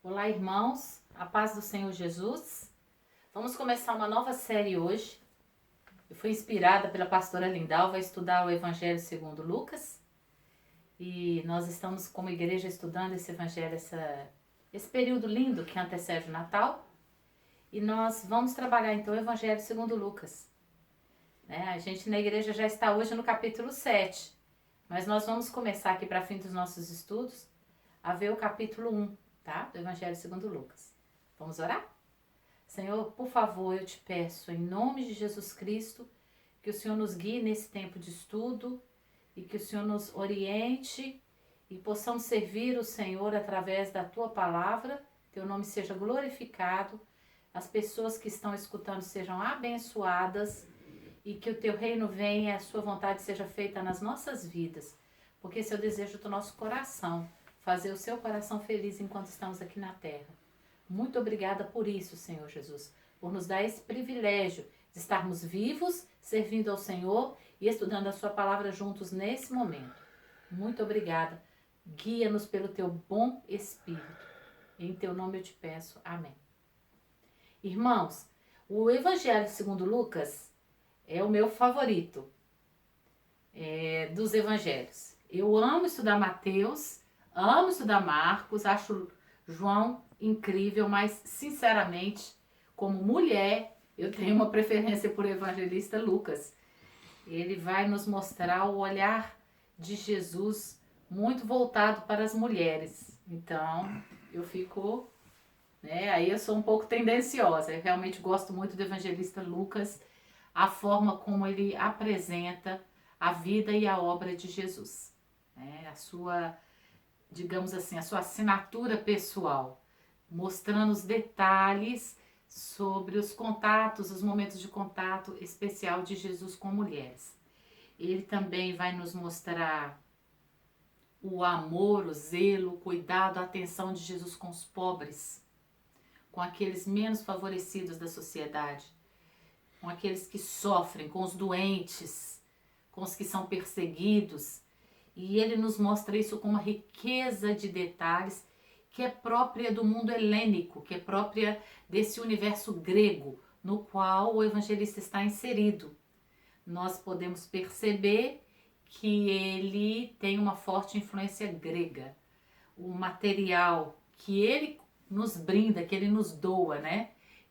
Olá, irmãos, a paz do Senhor Jesus. Vamos começar uma nova série hoje. Eu fui inspirada pela pastora Lindalva a estudar o Evangelho segundo Lucas. E nós estamos como igreja estudando esse Evangelho, esse período lindo que antecede o Natal. E nós vamos trabalhar então o Evangelho segundo Lucas. A gente na igreja já está hoje no capítulo 7. Mas nós vamos começar aqui para fim dos nossos estudos a ver o capítulo 1. Tá? Do Evangelho segundo Lucas. Vamos orar? Senhor, por favor, eu te peço, em nome de Jesus Cristo, que o Senhor nos guie nesse tempo de estudo e que o Senhor nos oriente e possamos servir o Senhor através da Tua palavra, Teu nome seja glorificado, as pessoas que estão escutando sejam abençoadas e que o Teu reino venha e a Sua vontade seja feita nas nossas vidas, porque esse é o desejo do nosso coração. Fazer o seu coração feliz enquanto estamos aqui na terra. Muito obrigada por isso, Senhor Jesus, por nos dar esse privilégio de estarmos vivos, servindo ao Senhor e estudando a sua palavra juntos nesse momento. Muito obrigada. Guia-nos pelo teu bom Espírito. Em teu nome eu te peço. Amém. Irmãos, o Evangelho segundo Lucas é o meu favorito dos evangelhos. Eu amo estudar Mateus, amo estudar Marcos, acho João incrível, mas sinceramente, como mulher, eu tenho uma preferência por evangelista Lucas. Ele vai nos mostrar o olhar de Jesus muito voltado para as mulheres. Então, eu fico, aí eu sou um pouco tendenciosa. Eu realmente gosto muito do evangelista Lucas, a forma como ele apresenta a vida e a obra de Jesus. A sua, digamos assim, a sua assinatura pessoal, mostrando os detalhes sobre os contatos, os momentos de contato especial de Jesus com mulheres. Ele também vai nos mostrar o amor, o zelo, o cuidado, a atenção de Jesus com os pobres, com aqueles menos favorecidos da sociedade, com aqueles que sofrem, com os doentes, com os que são perseguidos. E ele nos mostra isso com uma riqueza de detalhes que é própria do mundo helênico, que é própria desse universo grego no qual o evangelista está inserido. Nós podemos perceber que ele tem uma forte influência grega. O material que ele nos brinda, que ele nos doa,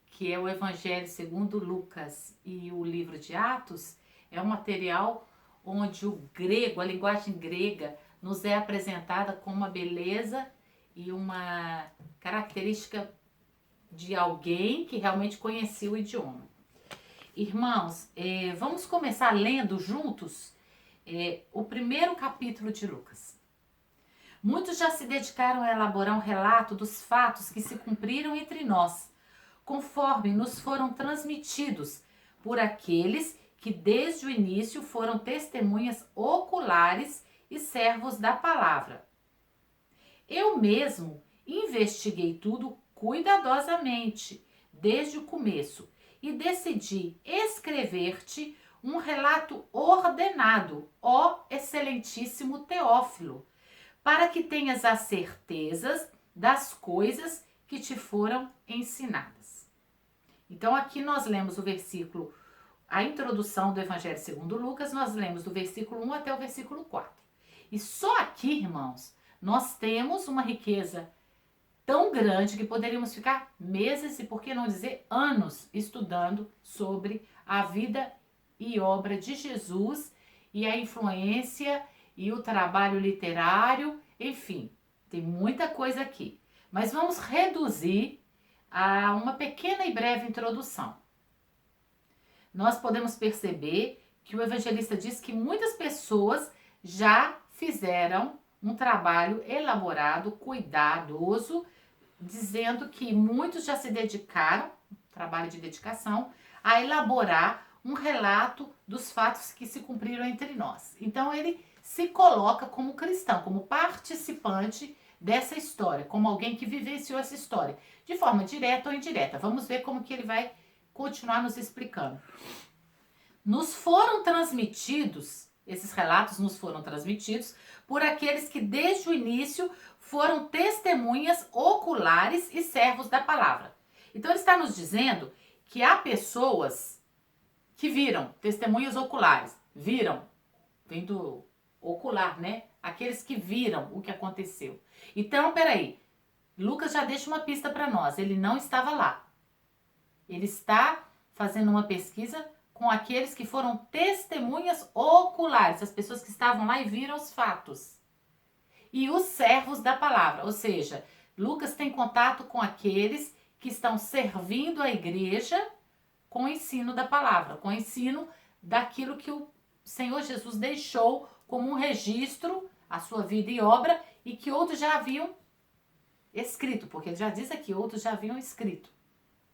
que é o Evangelho segundo Lucas e o livro de Atos, é um material onde o grego, a linguagem grega, nos é apresentada com uma beleza e uma característica de alguém que realmente conhecia o idioma. Irmãos, vamos começar lendo juntos o primeiro capítulo de Lucas. Muitos já se dedicaram a elaborar um relato dos fatos que se cumpriram entre nós, conforme nos foram transmitidos por aqueles que desde o início foram testemunhas oculares e servos da palavra. Eu mesmo investiguei tudo cuidadosamente, desde o começo, e decidi escrever-te um relato ordenado, ó excelentíssimo Teófilo, para que tenhas as certezas das coisas que te foram ensinadas. Então aqui nós lemos o versículo, a introdução do Evangelho segundo Lucas, nós lemos do versículo 1 até o versículo 4. E só aqui, irmãos, nós temos uma riqueza tão grande que poderíamos ficar meses e, por que não dizer, anos estudando sobre a vida e obra de Jesus e a influência e o trabalho literário, enfim, tem muita coisa aqui. Mas vamos reduzir a uma pequena e breve introdução. Nós podemos perceber que o evangelista diz que muitas pessoas já fizeram um trabalho elaborado, cuidadoso, dizendo que muitos já se dedicaram, trabalho de dedicação, a elaborar um relato dos fatos que se cumpriram entre nós. Então ele se coloca como cristão, como participante dessa história, como alguém que vivenciou essa história, de forma direta ou indireta. Vamos ver como que ele vai continuar nos explicando. Nos foram transmitidos esses relatos nos foram transmitidos por aqueles que desde o início foram testemunhas oculares e servos da palavra. Então ele está nos dizendo que há pessoas que viram, testemunhas oculares, viram, vem do ocular, né? Aqueles que viram o que aconteceu. Então, peraí, Lucas já deixa uma pista para nós, ele não estava lá. Ele está fazendo uma pesquisa com aqueles que foram testemunhas oculares, as pessoas que estavam lá e viram os fatos. E os servos da palavra, ou seja, Lucas tem contato com aqueles que estão servindo a igreja com o ensino da palavra, com o ensino daquilo que o Senhor Jesus deixou como um registro, a sua vida e obra, e que outros já haviam escrito, porque ele já diz aqui, outros já haviam escrito,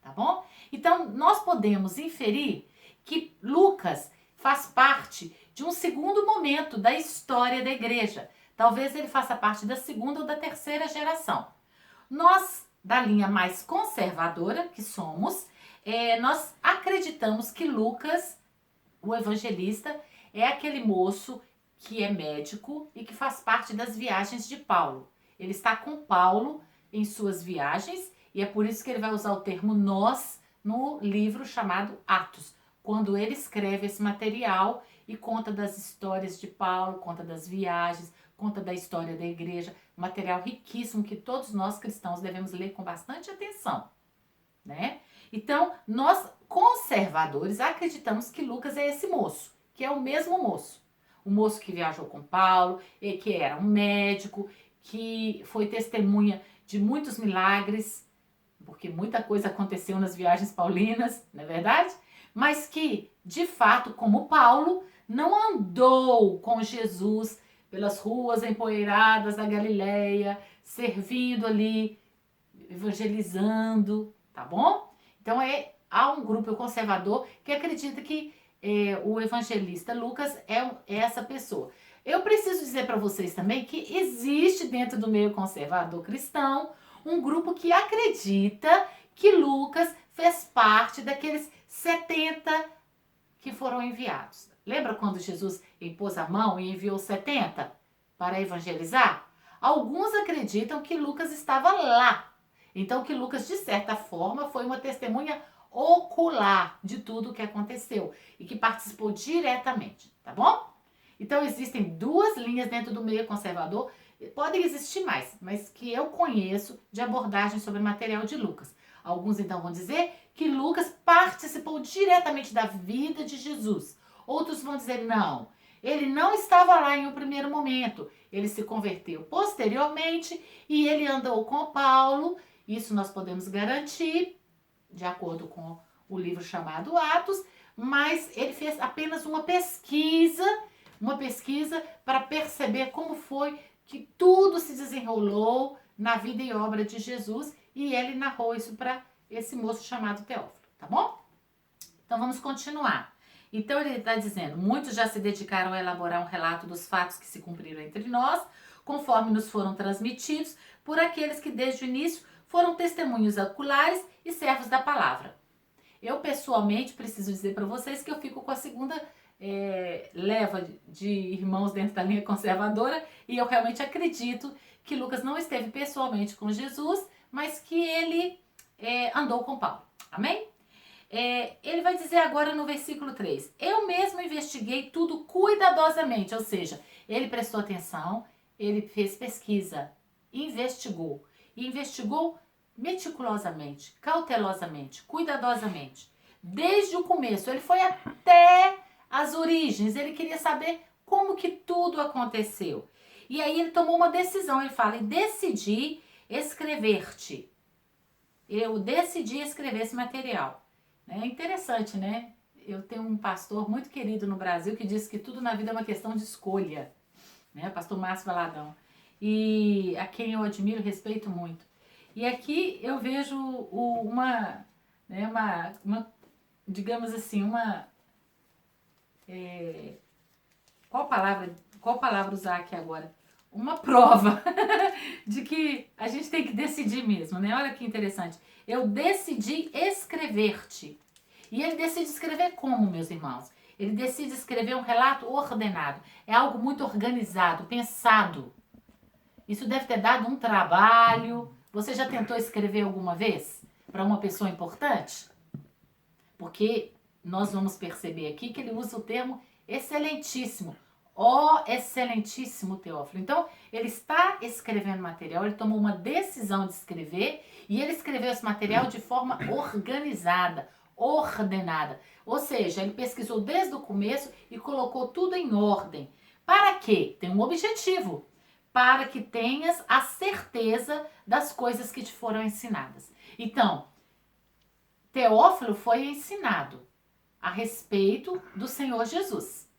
tá bom? Então, nós podemos inferir que Lucas faz parte de um segundo momento da história da igreja. Talvez ele faça parte da segunda ou da terceira geração. Nós, da linha mais conservadora que somos, nós acreditamos que Lucas, o evangelista, é aquele moço que é médico e que faz parte das viagens de Paulo. Ele está com Paulo em suas viagens e é por isso que ele vai usar o termo nós no livro chamado Atos, quando ele escreve esse material e conta das histórias de Paulo, conta das viagens, conta da história da igreja, material riquíssimo que todos nós cristãos devemos ler com bastante atenção, né? Então, nós conservadores acreditamos que Lucas é esse moço, que é o mesmo moço. O moço que viajou com Paulo, que era um médico, que foi testemunha de muitos milagres, porque muita coisa aconteceu nas viagens paulinas, não é verdade? Mas que, de fato, como Paulo, não andou com Jesus pelas ruas empoeiradas da Galileia, servindo ali, evangelizando, tá bom? Então há um grupo conservador que acredita que o evangelista Lucas é essa pessoa. Eu preciso dizer para vocês também que existe dentro do meio conservador cristão um grupo que acredita que Lucas fez parte daqueles 70 que foram enviados. Lembra quando Jesus impôs a mão e enviou 70 para evangelizar? Alguns acreditam que Lucas estava lá. Então que Lucas, de certa forma, foi uma testemunha ocular de tudo o que aconteceu e que participou diretamente, tá bom? Então existem duas linhas dentro do meio conservador, podem existir mais, mas que eu conheço de abordagem sobre o material de Lucas. Alguns então vão dizer que Lucas participou diretamente da vida de Jesus. Outros vão dizer não, ele não estava lá em um primeiro momento, ele se converteu posteriormente e ele andou com Paulo, isso nós podemos garantir, de acordo com o livro chamado Atos, mas ele fez apenas uma pesquisa para perceber como foi que tudo se desenrolou na vida e obra de Jesus e ele narrou isso para esse moço chamado Teófilo, tá bom? Então vamos continuar. Então ele está dizendo, muitos já se dedicaram a elaborar um relato dos fatos que se cumpriram entre nós, conforme nos foram transmitidos por aqueles que desde o início foram testemunhos oculares e servos da palavra. Eu pessoalmente preciso dizer para vocês que eu fico com a segunda leva de irmãos dentro da linha conservadora e eu realmente acredito que Lucas não esteve pessoalmente com Jesus, mas que ele andou com Paulo. Amém? Ele vai dizer agora no versículo 3, eu mesmo investiguei tudo cuidadosamente, ou seja, ele prestou atenção, ele fez pesquisa, investigou meticulosamente, cautelosamente, cuidadosamente, desde o começo, ele foi até as origens, ele queria saber como que tudo aconteceu. E aí ele tomou uma decisão, ele fala, decidi escrever-te. Eu decidi escrever esse material. É interessante, né? Eu tenho um pastor muito querido no Brasil que diz que tudo na vida é uma questão de escolha, né? Pastor Márcio Valadão. E a quem eu admiro e respeito muito. E aqui eu vejo digamos assim, qual palavra usar aqui agora? Uma prova de que a gente tem que decidir mesmo, né? Olha que interessante. Eu decidi escrever-te. E ele decide escrever como, meus irmãos? Ele decide escrever um relato ordenado. É algo muito organizado, pensado. Isso deve ter dado um trabalho. Você já tentou escrever alguma vez para uma pessoa importante? Porque nós vamos perceber aqui que ele usa o termo excelentíssimo. Ó excelentíssimo Teófilo. Então, ele está escrevendo material, ele tomou uma decisão de escrever e ele escreveu esse material de forma organizada, ordenada. Ou seja, ele pesquisou desde o começo e colocou tudo em ordem. Para quê? Tem um objetivo. Para que tenhas a certeza das coisas que te foram ensinadas. Então, Teófilo foi ensinado a respeito do Senhor Jesus,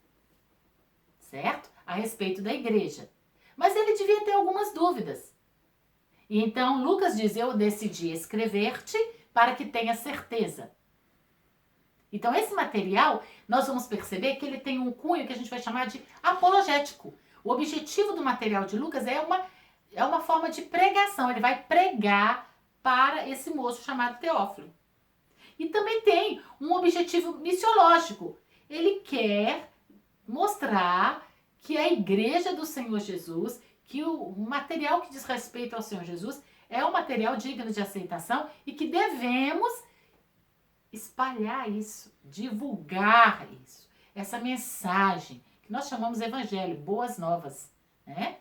certo? A respeito da igreja. Mas ele devia ter algumas dúvidas. E então Lucas diz, eu decidi escrever-te para que tenha certeza. Então esse material, nós vamos perceber que ele tem um cunho que a gente vai chamar de apologético. O objetivo do material de Lucas é uma forma de pregação. Ele vai pregar para esse moço chamado Teófilo. E também tem um objetivo missiológico. Ele quer mostrar que a igreja do Senhor Jesus, que o material que diz respeito ao Senhor Jesus é um material digno de aceitação e que devemos espalhar isso, divulgar isso, essa mensagem que nós chamamos de evangelho, boas novas, né?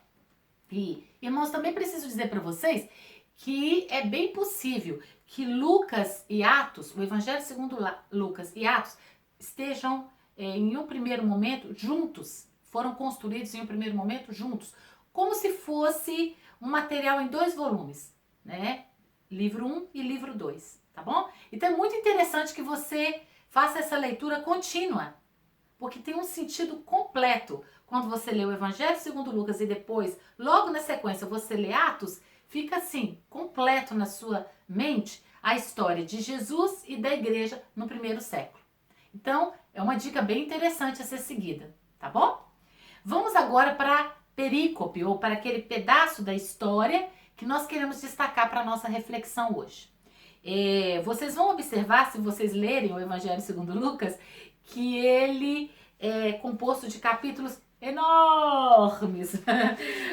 E, irmãos, também preciso dizer para vocês que é bem possível que Lucas e Atos, o Evangelho segundo Lucas e Atos, estejam em um primeiro momento juntos, foram construídos em um primeiro momento juntos, como se fosse um material em 2 volumes, né? Livro 1 e livro 2, tá bom? Então é muito interessante que você faça essa leitura contínua, porque tem um sentido completo. Quando você lê o Evangelho segundo Lucas e depois, logo na sequência, você lê Atos, fica assim, completo na sua mente a história de Jesus e da igreja no primeiro século. Então, é uma dica bem interessante a ser seguida, tá bom? Vamos agora para a perícope, ou para aquele pedaço da história que nós queremos destacar para a nossa reflexão hoje. Vocês vão observar, se vocês lerem o Evangelho segundo Lucas, que ele é composto de capítulos enormes.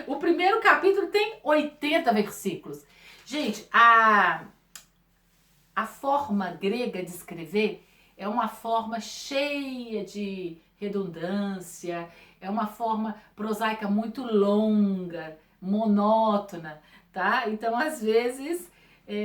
O primeiro capítulo tem 80 versículos. Gente, a forma grega de escrever é uma forma cheia de redundância, é uma forma prosaica muito longa, monótona, tá? Então, às vezes,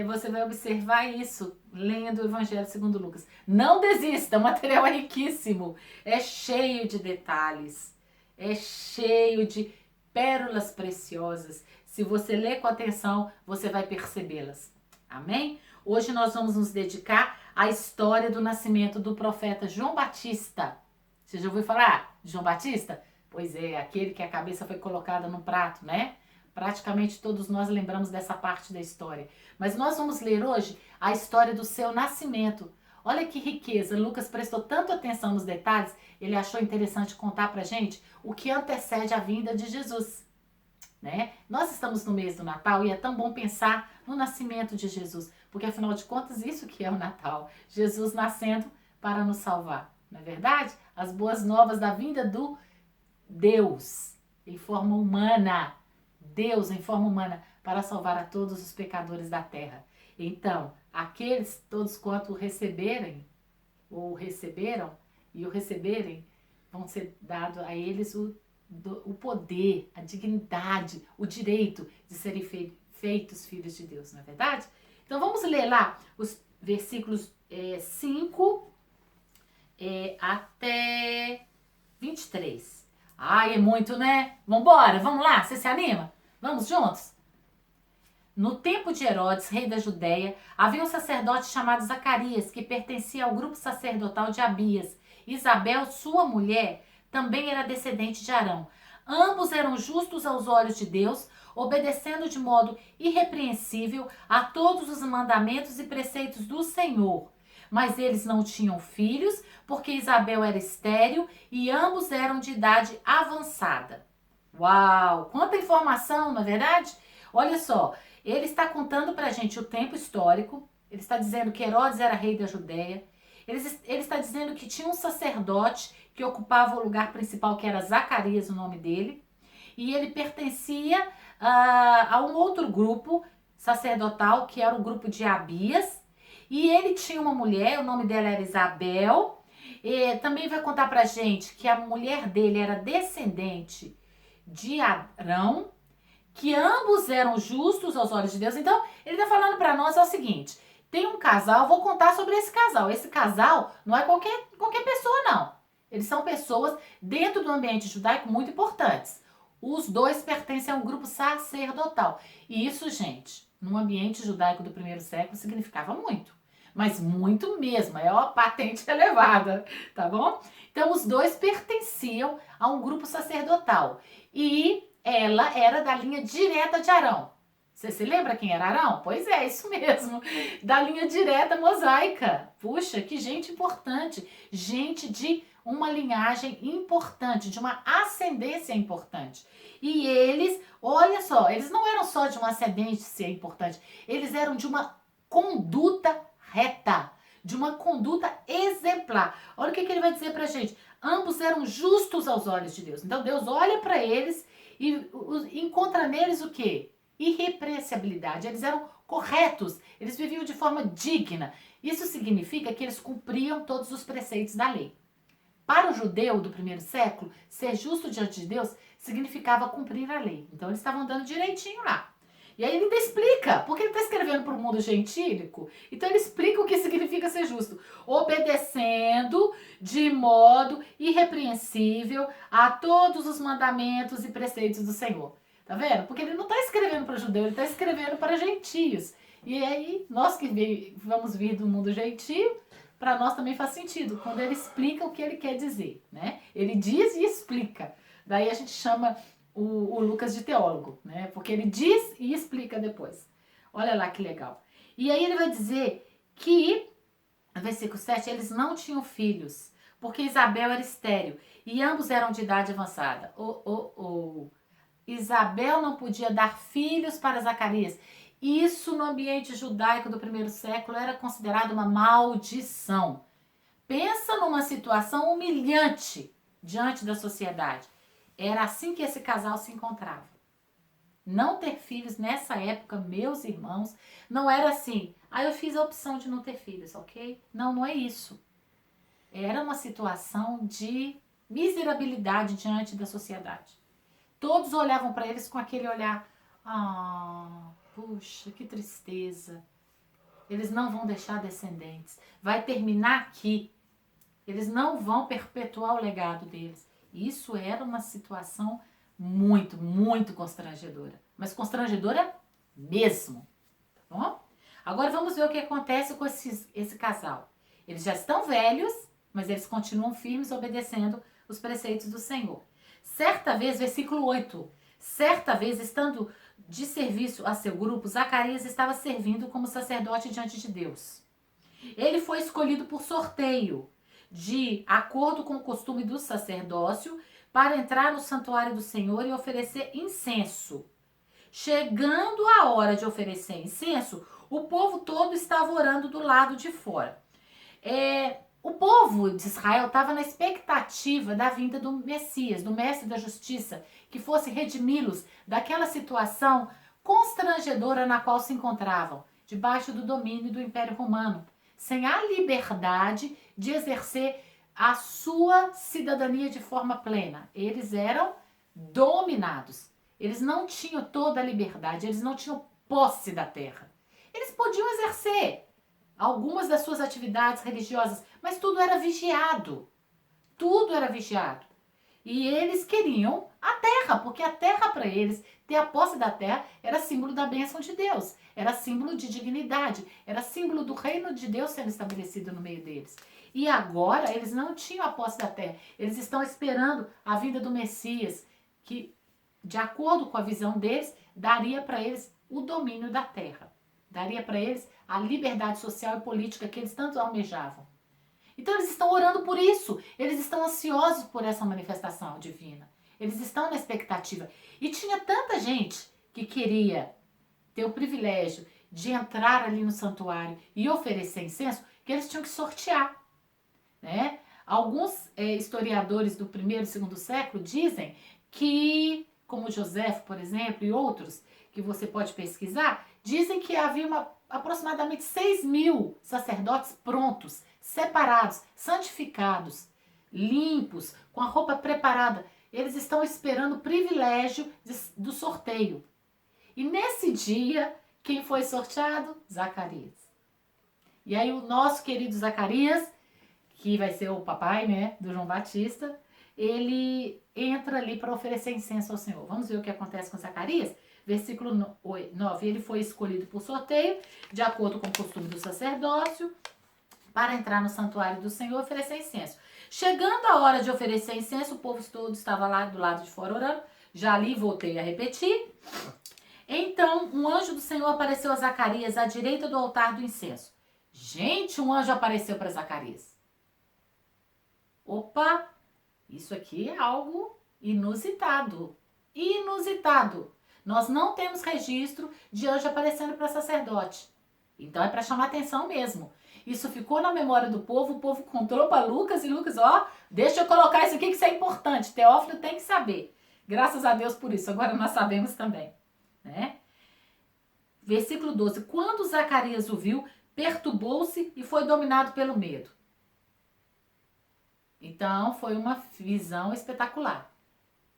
você vai observar isso lendo o Evangelho segundo Lucas. Não desista, o material é riquíssimo, é cheio de detalhes, é cheio de pérolas preciosas. Se você ler com atenção, você vai percebê-las. Amém? Hoje nós vamos nos dedicar à história do nascimento do profeta João Batista. Você já ouviu falar de João Batista? Pois é, aquele que a cabeça foi colocada no prato, né? Praticamente todos nós lembramos dessa parte da história. Mas nós vamos ler hoje a história do seu nascimento. Olha que riqueza, Lucas prestou tanta atenção nos detalhes, ele achou interessante contar pra gente o que antecede a vinda de Jesus, né? Nós estamos no mês do Natal e é tão bom pensar no nascimento de Jesus, porque afinal de contas isso que é o Natal, Jesus nascendo para nos salvar, não é verdade? As boas novas da vinda do Deus em forma humana, Deus em forma humana para salvar a todos os pecadores da terra. Então, aqueles todos quanto receberem ou receberam e o receberem, vão ser dado a eles o poder, a dignidade, o direito de serem feitos filhos de Deus, não é verdade? Então vamos ler lá os versículos 5 até 23. Ai, é muito, né? Vambora, vamos lá, você se anima? Vamos juntos? No tempo de Herodes, rei da Judéia, havia um sacerdote chamado Zacarias, que pertencia ao grupo sacerdotal de Abias. Isabel, sua mulher, também era descendente de Arão. Ambos eram justos aos olhos de Deus, obedecendo de modo irrepreensível a todos os mandamentos e preceitos do Senhor. Mas eles não tinham filhos, porque Isabel era estéril e ambos eram de idade avançada. Uau! Quanta informação, não é verdade? Olha só, ele está contando pra gente o tempo histórico, ele está dizendo que Herodes era rei da Judéia, Ele está dizendo que tinha um sacerdote que ocupava o lugar principal, que era Zacarias, o nome dele, e ele pertencia a um outro grupo sacerdotal, que era o grupo de Abias, e ele tinha uma mulher, o nome dela era Isabel, e também vai contar pra gente que a mulher dele era descendente de Arão, que ambos eram justos aos olhos de Deus. Então, ele está falando para nós o seguinte, tem um casal, vou contar sobre esse casal. Esse casal não é qualquer pessoa, não. Eles são pessoas dentro do ambiente judaico muito importantes. Os dois pertencem a um grupo sacerdotal. E isso, gente, no ambiente judaico do primeiro século significava muito. Mas muito mesmo, é uma patente elevada, tá bom? Então, os dois pertenciam a um grupo sacerdotal. E ela era da linha direta de Arão. Você se lembra quem era Arão? Pois é, isso mesmo. Da linha direta mosaica. Puxa, que gente importante. Gente de uma linhagem importante, de uma ascendência importante. E eles, olha só, eles não eram só de uma ascendência importante, eles eram de uma conduta reta, de uma conduta exemplar. Olha o que ele vai dizer pra gente. Ambos eram justos aos olhos de Deus. Então Deus olha para eles e encontra neles o quê? Irrepreensibilidade. Eles eram corretos, eles viviam de forma digna. Isso significa que eles cumpriam todos os preceitos da lei. Para o judeu do primeiro século, ser justo diante de Deus significava cumprir a lei. Então eles estavam andando direitinho lá. E aí ele ainda explica, porque ele está escrevendo para o mundo gentílico, então ele explica o que significa ser justo. Obedecendo de modo irrepreensível a todos os mandamentos e preceitos do Senhor. Tá vendo? Porque ele não está escrevendo para judeu, ele está escrevendo para gentios. E aí, nós que vamos vir do mundo gentio, para nós também faz sentido, quando ele explica o que ele quer dizer, né? Ele diz e explica. Daí a gente chama o Lucas de teólogo, né? Porque ele diz e explica depois. Olha lá que legal. E aí ele vai dizer que, no versículo 7, eles não tinham filhos, porque Isabel era estéril e ambos eram de idade avançada. Isabel não podia dar filhos para Zacarias. Isso no ambiente judaico do primeiro século era considerado uma maldição. Pensa numa situação humilhante diante da sociedade. Era assim que esse casal se encontrava. Não ter filhos nessa época, meus irmãos, não era assim. Eu fiz a opção de não ter filhos, ok? Não, não é isso. Era uma situação de miserabilidade diante da sociedade. Todos olhavam para eles com aquele olhar, puxa, que tristeza. Eles não vão deixar descendentes. Vai terminar aqui. Eles não vão perpetuar o legado deles. Isso era uma situação muito, muito constrangedora. Mas constrangedora mesmo. Tá bom? Agora vamos ver o que acontece com esse casal. Eles já estão velhos, mas eles continuam firmes, obedecendo os preceitos do Senhor. Certa vez, versículo 8, certa vez, estando de serviço a seu grupo, Zacarias estava servindo como sacerdote diante de Deus. Ele foi escolhido por sorteio, de acordo com o costume do sacerdócio, para entrar no santuário do Senhor e oferecer incenso. Chegando a hora de oferecer incenso, o povo todo estava orando do lado de fora. O povo de Israel estava na expectativa da vinda do Messias, do mestre da justiça, que fosse redimi-los daquela situação constrangedora na qual se encontravam, debaixo do domínio do Império Romano, sem a liberdade de exercer a sua cidadania de forma plena. Eles eram dominados. Eles não tinham toda a liberdade, eles não tinham posse da terra. Eles podiam exercer algumas das suas atividades religiosas, mas tudo era vigiado. Tudo era vigiado. E eles queriam a terra, porque a terra para eles, ter a posse da terra, era símbolo da bênção de Deus. Era símbolo de dignidade. Era símbolo do reino de Deus sendo estabelecido no meio deles. E agora eles não tinham a posse da terra. Eles estão esperando a vinda do Messias, que, de acordo com a visão deles, daria para eles o domínio da terra. Daria para eles a liberdade social e política que eles tanto almejavam. Então eles estão orando por isso. Eles estão ansiosos por essa manifestação divina. Eles estão na expectativa. E tinha tanta gente que queria ter o privilégio de entrar ali no santuário e oferecer incenso, que eles tinham que sortear. né? Alguns historiadores do primeiro e segundo século dizem que, como José, por exemplo, e outros que você pode pesquisar, dizem que havia aproximadamente 6.000 sacerdotes prontos, separados, santificados, limpos, com a roupa preparada. Eles estão esperando o privilégio do sorteio. E nesse dia, quem foi sorteado? Zacarias. E aí o nosso querido Zacarias, que vai ser o papai, né, do João Batista, ele entra ali para oferecer incenso ao Senhor. Vamos ver o que acontece com Zacarias? Versículo 9. Ele foi escolhido por sorteio, de acordo com o costume do sacerdócio, para entrar no santuário do Senhor e oferecer incenso. Chegando a hora de oferecer incenso, o povo todo estava lá do lado de fora orando. Já ali voltei a repetir. Então, um anjo do Senhor apareceu a Zacarias à direita do altar do incenso. Gente, um anjo apareceu para Zacarias. Opa, isso aqui é algo inusitado. Inusitado. Nós não temos registro de anjo aparecendo para sacerdote. Então é para chamar atenção mesmo. Isso ficou na memória do povo, o povo contou para Lucas e Lucas, ó, deixa eu colocar isso aqui que isso é importante. Teófilo tem que saber. Graças a Deus por isso. Agora nós sabemos também, né? Versículo 12. Quando Zacarias o viu, perturbou-se e foi dominado pelo medo. Então, foi uma visão espetacular.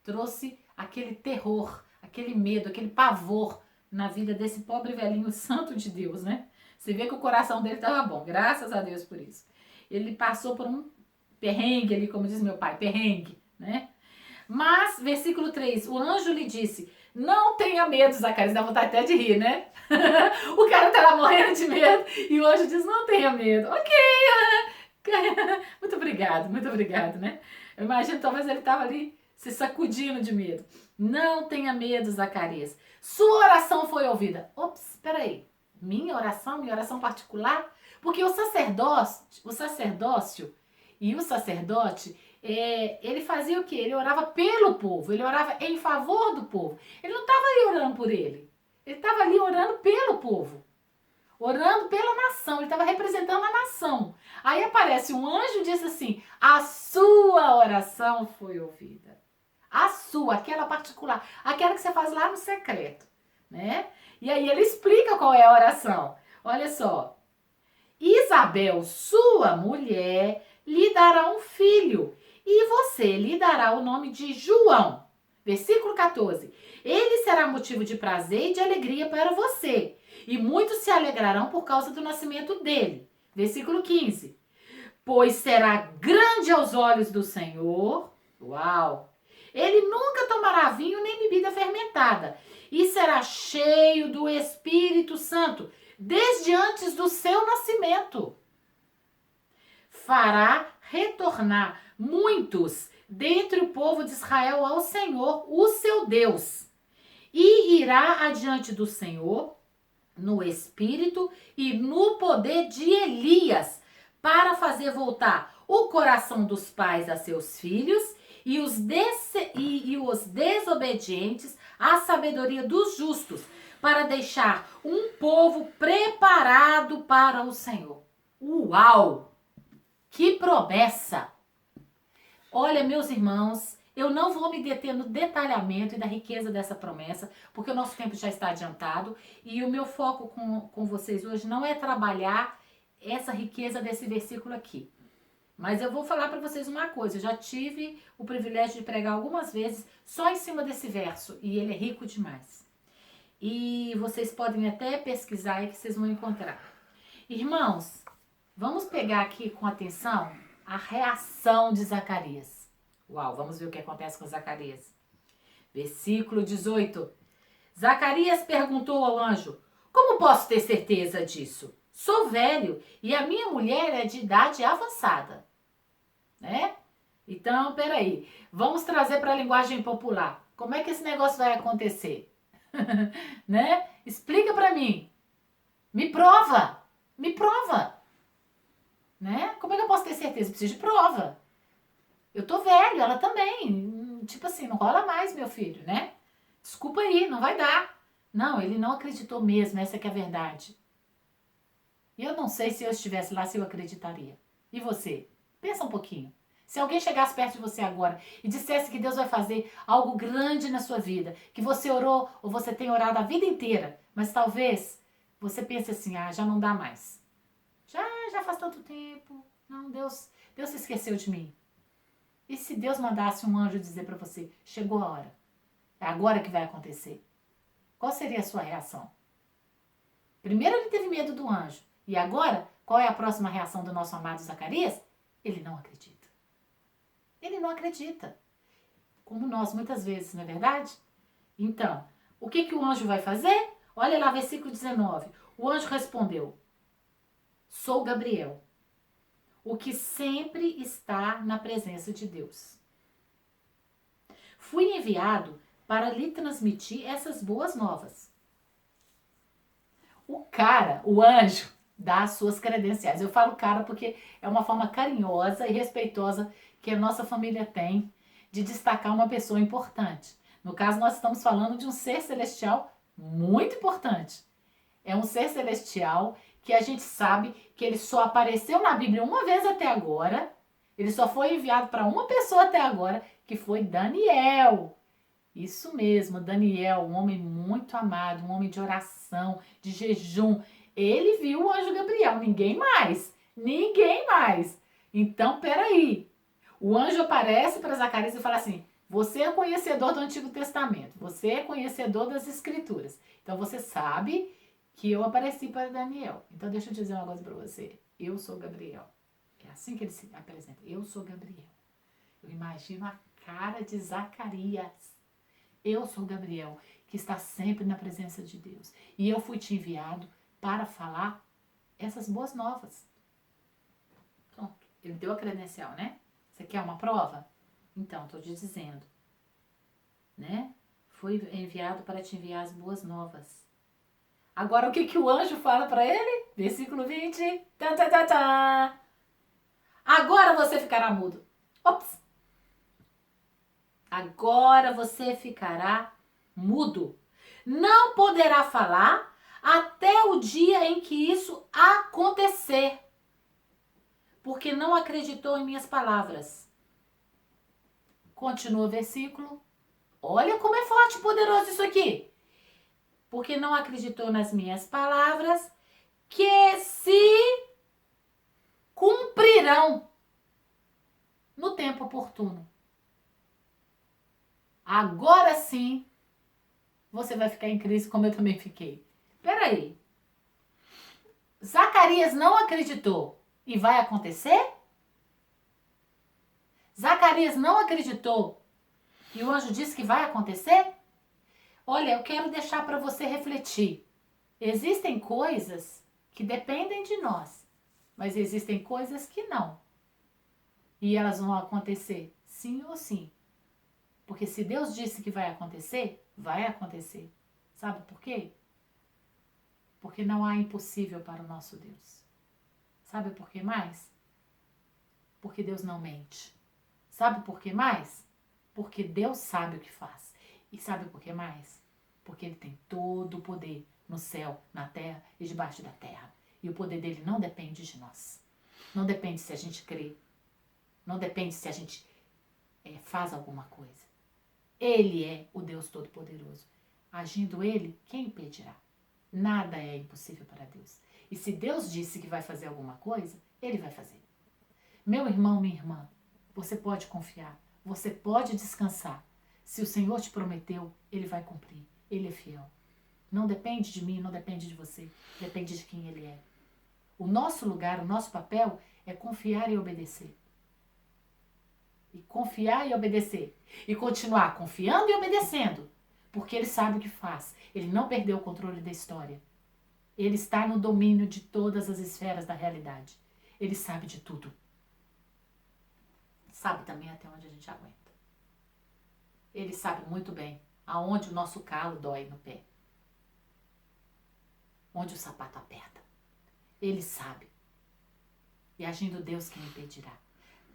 Trouxe aquele terror, aquele medo, aquele pavor na vida desse pobre velhinho santo de Deus, né? Você vê que o coração dele estava bom, graças a Deus por isso. Ele passou por um perrengue ali, como diz meu pai, perrengue, né? Mas, versículo 3, o anjo lhe disse, não tenha medo, Zacarias, dá vontade até de rir, né? O cara tá lá morrendo de medo e o anjo diz, não tenha medo. Ok, muito obrigado, né? Eu imagino, talvez ele tava ali se sacudindo de medo. Não tenha medo, Zacarias. Sua oração foi ouvida. Ops, peraí. Minha oração particular? Porque o sacerdócio e o sacerdote, ele fazia o quê? Ele orava pelo povo, ele orava em favor do povo. Ele não estava ali orando por ele. Ele estava ali orando pelo povo. Orando pela nação, ele estava representando a nação. Aí aparece um anjo e diz assim, a sua oração foi ouvida. A sua, aquela particular, aquela que você faz lá no secreto, né? E aí ele explica qual é a oração. Olha só. Isabel, sua mulher, lhe dará um filho e você lhe dará o nome de João. Versículo 14. Ele será motivo de prazer e de alegria para você e muitos se alegrarão por causa do nascimento dele. Versículo 15. Pois será grande aos olhos do Senhor. Uau! Ele nunca tomará vinho nem bebida fermentada e será cheio do Espírito Santo desde antes do seu nascimento. Fará retornar muitos dentre o povo de Israel ao Senhor, o seu Deus, e irá adiante do Senhor no espírito e no poder de Elias, para fazer voltar o coração dos pais a seus filhos e os desobedientes à sabedoria dos justos, para deixar um povo preparado para o Senhor. Uau! Que promessa! Olha, meus irmãos, eu não vou me deter no detalhamento e da riqueza dessa promessa, porque o nosso tempo já está adiantado e o meu foco com vocês hoje não é trabalhar essa riqueza desse versículo aqui. Mas eu vou falar para vocês uma coisa, eu já tive o privilégio de pregar algumas vezes só em cima desse verso e ele é rico demais. E vocês podem até pesquisar aí que vocês vão encontrar. Irmãos, vamos pegar aqui com atenção a reação de Zacarias. Uau, vamos ver o que acontece com Zacarias. Versículo 18. Zacarias perguntou ao anjo, como posso ter certeza disso? Sou velho e a minha mulher é de idade avançada. Né? Então, peraí, vamos trazer para a linguagem popular. Como é que esse negócio vai acontecer? Né? Explica para mim. Me prova. Me prova. Né? Como é que eu posso ter certeza? Preciso de prova. Eu tô velho, ela também. Tipo assim, não rola mais, meu filho, né? Desculpa aí, não vai dar. Não, ele não acreditou mesmo, essa que é a verdade. E eu não sei se eu estivesse lá, se eu acreditaria. E você? Pensa um pouquinho. Se alguém chegasse perto de você agora e dissesse que Deus vai fazer algo grande na sua vida, que você orou ou você tem orado a vida inteira, mas talvez você pense assim, já não dá mais. Já faz tanto tempo. Não, Deus se esqueceu de mim. E se Deus mandasse um anjo dizer para você, chegou a hora, é agora que vai acontecer? Qual seria a sua reação? Primeiro ele teve medo do anjo. E agora, qual é a próxima reação do nosso amado Zacarias? Ele não acredita. Ele não acredita. Como nós muitas vezes, não é verdade? Então, o que o anjo vai fazer? Olha lá, versículo 19. O anjo respondeu, sou Gabriel, o que sempre está na presença de Deus. Fui enviado para lhe transmitir essas boas novas. O anjo, dá as suas credenciais. Eu falo cara porque é uma forma carinhosa e respeitosa que a nossa família tem de destacar uma pessoa importante. No caso, nós estamos falando de um ser celestial muito importante. É um ser celestial que a gente sabe que ele só apareceu na Bíblia uma vez até agora. Ele só foi enviado para uma pessoa até agora, que foi Daniel. Isso mesmo, Daniel, um homem muito amado, um homem de oração, de jejum. Ele viu o anjo Gabriel, ninguém mais. Ninguém mais. Então, peraí. O anjo aparece para Zacarias e fala assim, você é conhecedor do Antigo Testamento, você é conhecedor das Escrituras. Então, você sabe que eu apareci para Daniel. Então, deixa eu dizer uma coisa para você. Eu sou Gabriel. É assim que ele se apresenta. Eu sou Gabriel. Eu imagino a cara de Zacarias. Eu sou Gabriel, que está sempre na presença de Deus. E eu fui te enviado para falar essas boas novas. Pronto. Ele deu a credencial, né? Você quer uma prova? Então, estou te dizendo. Né? Fui enviado para te enviar as boas novas. Agora, o que o anjo fala para ele? Versículo 20. Tá, tá, tá, tá. Agora você ficará mudo. Ops. Agora você ficará mudo. Não poderá falar até o dia em que isso acontecer, porque não acreditou em minhas palavras. Continua o versículo. Olha como é forte e poderoso isso aqui. Porque não acreditou nas minhas palavras, que se cumprirão no tempo oportuno. Agora sim, você vai ficar em crise como eu também fiquei. Peraí. Zacarias não acreditou e vai acontecer? Zacarias não acreditou e o anjo disse que vai acontecer? Olha, eu quero deixar para você refletir. Existem coisas que dependem de nós, mas existem coisas que não. E elas vão acontecer sim ou sim. Porque se Deus disse que vai acontecer, vai acontecer. Sabe por quê? Porque não há impossível para o nosso Deus. Sabe por que mais? Porque Deus não mente. Sabe por que mais? Porque Deus sabe o que faz. E sabe por que mais? Porque Ele tem todo o poder no céu, na terra e debaixo da terra. E o poder dele não depende de nós. Não depende se a gente crê. Não depende se a gente faz alguma coisa. Ele é o Deus Todo-Poderoso. Agindo Ele, quem impedirá? Nada é impossível para Deus. E se Deus disse que vai fazer alguma coisa, Ele vai fazer. Meu irmão, minha irmã, você pode confiar. Você pode descansar. Se o Senhor te prometeu, Ele vai cumprir. Ele é fiel. Não depende de mim, não depende de você. Depende de quem Ele é. O nosso lugar, o nosso papel é confiar e obedecer. E confiar e obedecer. E continuar confiando e obedecendo. Porque Ele sabe o que faz. Ele não perdeu o controle da história. Ele está no domínio de todas as esferas da realidade. Ele sabe de tudo. Sabe também até onde a gente aguenta. Ele sabe muito bem aonde o nosso calo dói no pé. Onde o sapato aperta. Ele sabe. E agindo Deus, quem impedirá?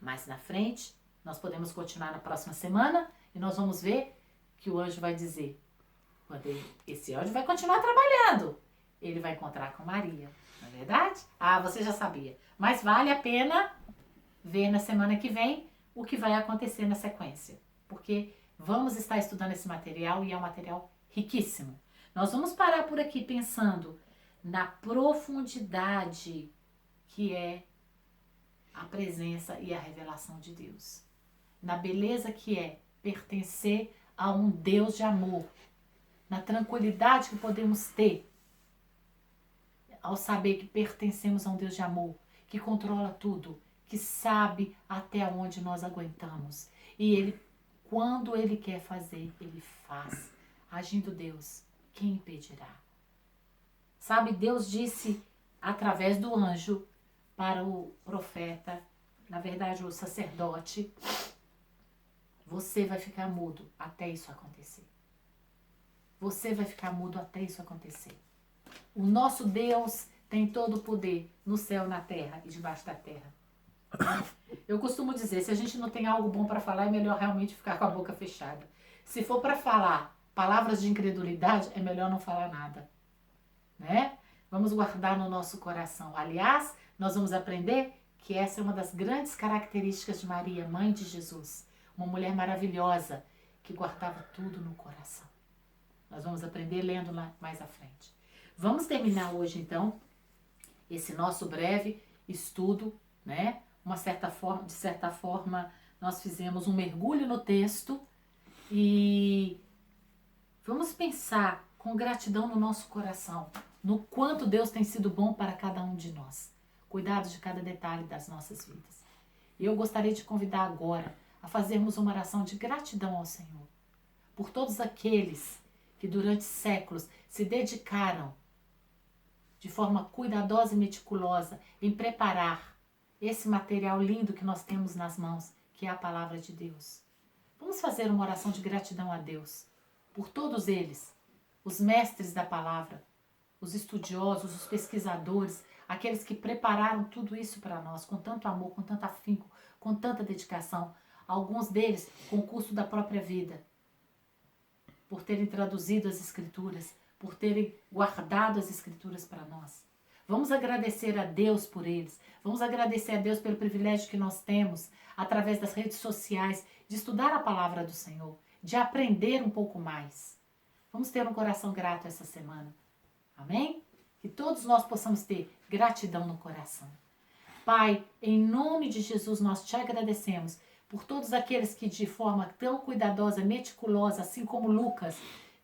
Mais na frente, nós podemos continuar na próxima semana e nós vamos ver que o anjo vai dizer. Esse anjo vai continuar trabalhando. Ele vai encontrar com Maria. Não é verdade? Ah, você já sabia. Mas vale a pena ver na semana que vem o que vai acontecer na sequência. Porque vamos estar estudando esse material e é um material riquíssimo. Nós vamos parar por aqui pensando na profundidade que é a presença e a revelação de Deus. Na beleza que é pertencer a um Deus de amor. Na tranquilidade que podemos ter ao saber que pertencemos a um Deus de amor, que controla tudo, que sabe até onde nós aguentamos. E Ele, quando Ele quer fazer, Ele faz. Agindo Deus, quem impedirá? Sabe, Deus disse através do anjo para o profeta, na verdade o sacerdote, você vai ficar mudo até isso acontecer. Você vai ficar mudo até isso acontecer. O nosso Deus tem todo o poder no céu, na terra e debaixo da terra. Eu costumo dizer, se a gente não tem algo bom para falar, é melhor realmente ficar com a boca fechada. Se for para falar palavras de incredulidade, é melhor não falar nada, né? Vamos guardar no nosso coração. Aliás, nós vamos aprender que essa é uma das grandes características de Maria, mãe de Jesus. Uma mulher maravilhosa que guardava tudo no coração. Nós vamos aprender lendo lá mais à frente. Vamos terminar hoje, então, esse nosso breve estudo, né? De certa forma, nós fizemos um mergulho no texto e vamos pensar com gratidão no nosso coração, no quanto Deus tem sido bom para cada um de nós. Cuidado de cada detalhe das nossas vidas. E eu gostaria de convidar agora a fazermos uma oração de gratidão ao Senhor, por todos aqueles que durante séculos se dedicaram de forma cuidadosa e meticulosa em preparar esse material lindo que nós temos nas mãos, que é a palavra de Deus. Vamos fazer uma oração de gratidão a Deus, por todos eles, os mestres da palavra, os estudiosos, os pesquisadores, aqueles que prepararam tudo isso para nós com tanto amor, com tanto afinco, com tanta dedicação, alguns deles com o custo da própria vida, por terem traduzido as Escrituras, por terem guardado as Escrituras para nós. Vamos agradecer a Deus por eles. Vamos agradecer a Deus pelo privilégio que nós temos, através das redes sociais, de estudar a palavra do Senhor, de aprender um pouco mais. Vamos ter um coração grato essa semana. Amém? Que todos nós possamos ter gratidão no coração. Pai, em nome de Jesus, nós te agradecemos por todos aqueles que de forma tão cuidadosa, meticulosa, assim como Lucas,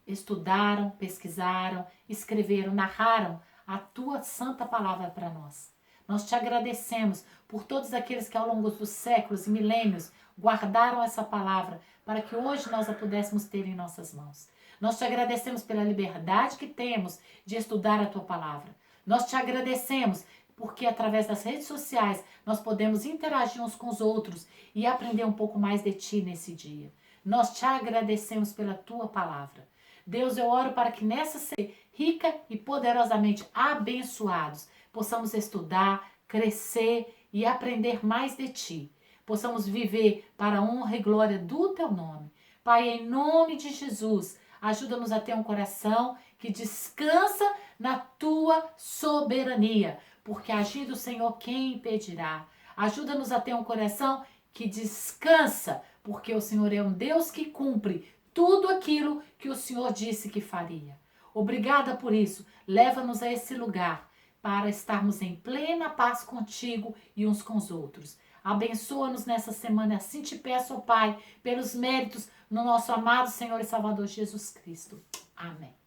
estudaram, pesquisaram, escreveram, narraram a tua santa palavra para nós. Nós te agradecemos por todos aqueles que ao longo dos séculos e milênios guardaram essa palavra para que hoje nós a pudéssemos ter em nossas mãos. Nós te agradecemos pela liberdade que temos de estudar a tua palavra. Nós te agradecemos porque através das redes sociais nós podemos interagir uns com os outros e aprender um pouco mais de ti nesse dia. Nós te agradecemos pela tua palavra. Deus, eu oro para que nessa semana rica e poderosamente abençoados possamos estudar, crescer e aprender mais de ti. Possamos viver para a honra e glória do teu nome. Pai, em nome de Jesus, ajuda-nos a ter um coração que descansa na tua soberania, porque agindo o Senhor, quem impedirá? Ajuda-nos a ter um coração que descansa, porque o Senhor é um Deus que cumpre tudo aquilo que o Senhor disse que faria. Obrigada por isso. Leva-nos a esse lugar para estarmos em plena paz contigo e uns com os outros. Abençoa-nos nessa semana, assim te peço, ó Pai, pelos méritos no nosso amado Senhor e Salvador Jesus Cristo. Amém.